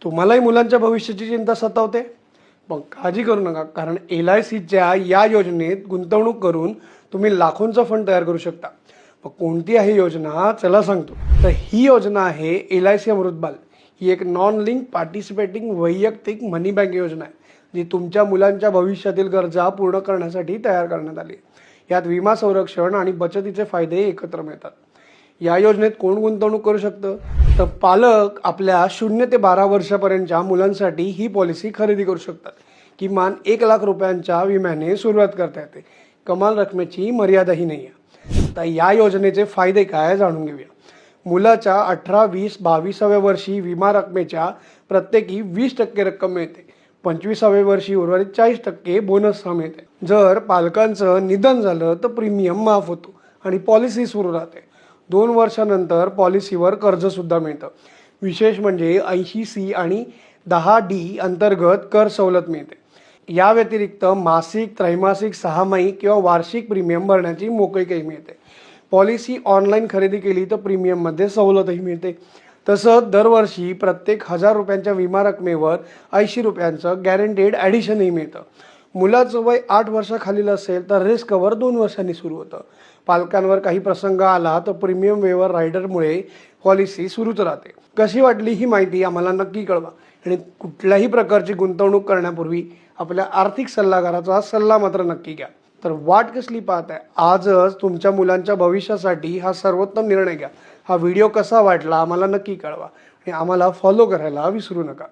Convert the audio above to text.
तुम्हालाही मुलांच्या भविष्याची चिंता सतावते? मग काळजी करू नका, कारण LICच्या या योजनेत गुंतवणूक करून तुम्ही लाखोंचा फंड तयार करू शकता. मग कोणती आहे योजना, चला सांगतो. तर ही योजना आहे LIC अमृतबाल. ही एक नॉन लिंक पार्टिसिपेटिंग वैयक्तिक मनी बँक योजना आहे, जी तुमच्या मुलांच्या भविष्यातील गरजा पूर्ण करण्यासाठी तयार करण्यात आली. यात विमा संरक्षण आणि बचतीचे फायदे एकत्र मिळतात. या योजनेत कोण गुंतवणूक करू शकतं? तर पालक आपल्या 0 ते 12 वर्षापर्यंतच्या मुलांसाठी ही पॉलिसी खरेदी करू शकतात. किमान 1 लाख रुपयांच्या विम्याने सुरुवात करता येते. कमाल रकमेची मर्यादाही नाही आहे. तर या योजनेचे फायदे काय जाणून घेऊया. मुलाच्या 18, 20, 22व्या वर्षी विमा रकमेच्या प्रत्येकी 20% रक्कम मिळते. 25व्या वर्षी उर्वरित 40% बोनससह मिळते. जर पालकांचं निधन झालं तर प्रीमियम माफ होतो आणि पॉलिसी सुरू राहते. 2 वर्षानंतर पॉलिसीवर कर्ज सुद्धा मिळतं. विशेष म्हणजे 80C आणि 10D अंतर्गत कर सवलत मिळते. या व्यतिरिक्त मासिक, त्रैमासिक, 6माही किंवा वार्षिक प्रीमियम भरण्याची मोकळीकही मिळते. पॉलिसी ऑनलाईन खरेदी केली तर प्रीमियममध्ये सवलतही मिळते. तसंच दरवर्षी प्रत्येक 1000 रुपयांच्या विमा रकमेवर 80 रुपयांचं गॅरंटेड ॲडिशनही मिळतं. मुलाचं वय 8 वर्षाखालील असेल तर रिस्क कव्हर 2 वर्षांनी सुरू होतं. पालकांवर काही प्रसंग आला तर प्रीमियम वेवर रायडरमुळे पॉलिसी सुरूच राहते. कशी वाटली ही माहिती आम्हाला नक्की कळवा आणि कुठल्याही प्रकारची गुंतवणूक करण्यापूर्वी आपल्या आर्थिक सल्लागाराचा सल्ला मात्र नक्की घ्या. तर वाट कसली पाहताय? आजच तुमच्या मुलांच्या भविष्यासाठी हा सर्वोत्तम निर्णय घ्या. हा व्हिडिओ कसा वाटला आम्हाला नक्की कळवा आणि आम्हाला फॉलो करायला विसरू नका.